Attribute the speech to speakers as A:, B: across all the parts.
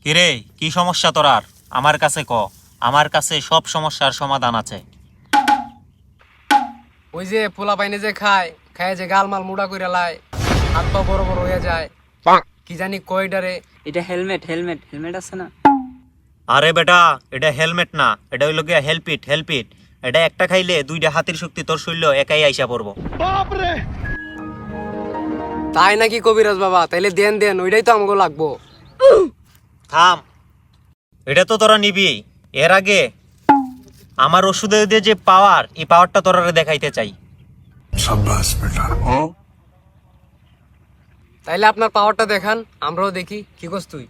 A: কিরে, কি সমস্যা তোরার? আমার কাছে ক, আমার কাছে সব সমস্যার সমাধান আছে।
B: ওই যে পোলা পাইনে যে খায় খায় যে গালমাল মুড়া কইরা লাই, হাত পা বড় বড় হয়ে যায়, কি জানি কয়ডারে।
C: এটা হেলমেট হেলমেট হেলমেট আছে না?
A: আরে বেটা, এটা হেলমেট না, এটা হইল গিয়া হেলপিট হেলপিট। এটা একটা খাইলে দুইটা হাতির শক্তি তোর শরীর একাই আইসা পড়বো।
B: তাই নাকি কবিরাজ বাবা? তাইলে দেন দেন, ওইটাই তো আমাকে লাগবো।
A: থাম, এটা তো তোরা নিবি। এর আগে আমার ওষুধে দিয়ে যে পাওয়ার, এই পাওয়ারটা তোরা দেখাইতে চাই।
B: তাইলে আপনার পাওয়ারটা দেখান, আমরাও দেখি। কি করছ তুই?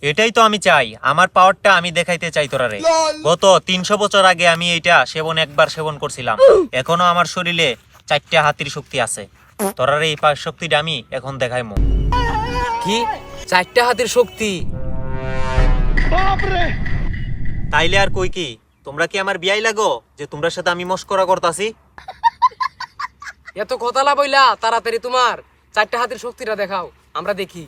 A: এটাই তো আমি চাই, আমার পাওয়ারটা আমি দেখাইতে চাই তোরারে। গত 300 বছর আগে আমি এইটা একবার সেবন করছিলাম। এখনো আমার শরীরে 4টা হাতির শক্তি আছে। তোরারে এই শক্তিটা আমি এখন দেখাইমু।
B: কি 4টা হাতের শক্তি?
A: তাইলে আর কই কি, তোমরা কি আমার বিয়াই লাগো যে তোমরা সাথে আমি মস্করা করতাছি?
B: এত কথা লা বইলা তাড়াতাড়ি তোমার 4টা হাতের শক্তিটা দেখাও, আমরা দেখি।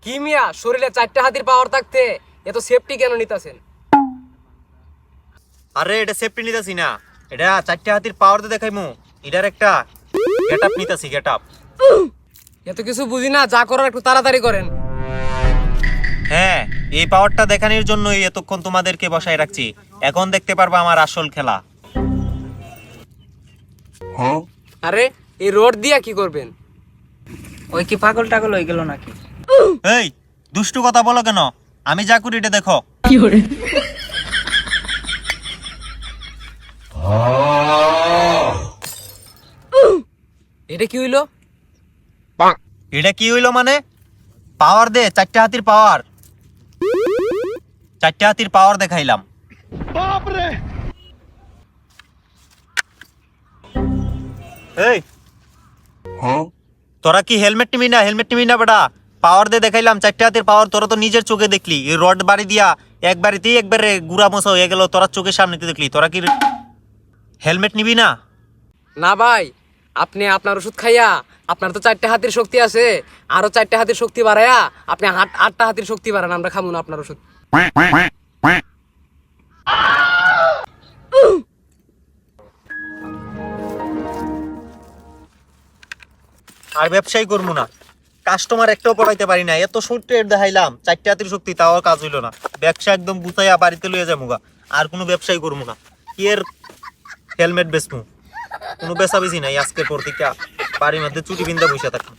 B: কি মিয়া, শরীরে 4টা হাতির পাওয়ার থাকতে এত সেফটি কেন নিতাছেন?
A: আরে এটা সেফটি নিতাছি না, এটা 4টা হাতির পাওয়ার দিয়ে দেখাইমু। এটার একটা গেটআপ নিতাছি, গেটআপ।
B: এত কিছু বুঝি না, যা করার একটু তাড়াতাড়ি করেন।
A: হ্যাঁ, এই পাওয়ারটা দেখানোর জন্যই এতক্ষণ তোমাদেরকে বসায় রাখছি। এখন দেখতে পারবা আমার আসল খেলা।
B: আরে এই রোড দিয়া কি করবেন?
C: ওই কি পাগল টাগল হয়ে গেল নাকি?
A: এই দুষ্টু কথা বলো কেন? আমি যা করি এটা দেখো।
B: এটা কি হইলো?
A: এটা কি হইলো মানে? পাওয়ার দে, 4টা হাতির পাওয়ার। 4টা হাতির পাওয়ার দেখাইলাম। এই তোরা কি হেলমেট নিবি না? হেলমেট নিবি না বেটা? পাওয়ার দে দেখাইলাম 4টা হাতির পাওয়ার। তোরা তো নিজের চোখে দেখলি, এই রড বাড়ি দিয়া একবারেতেই একবারে গুড়া মোছা হয়ে গেল। তোরা চোখের সামনে দেখলি, তোরা কি হেলমেট নিবি না?
B: না ভাই, আপনি আপনার ওষুধ খাইয়া, আপনার তো 4টা হাতের শক্তি আছে, আরো 4টা হাতের শক্তি বাড়ায়া আপনি 8টা হাতের শক্তি বাড়ান, আমরা খাবো না আপনার ওষুধ।
A: আর ব্যবসায়ী করবো না, কাস্টমার একটাও পড়াইতে পারি না। এত ছোট্ট দেখাইলাম 4টা হাতির শক্তি, তাও কাজ হইলো না। ব্যবসা একদম গুছাইয়া বাড়িতে লইয়া যাবো গা। আর কোনো ব্যবসায়ী করবো না। কি এর হেলমেট বেচমু, কোনো বেচা বেশি নাই। আজকের পর থেকে বাড়ির মধ্যে চুটি বিন্দা বসে থাকতাম।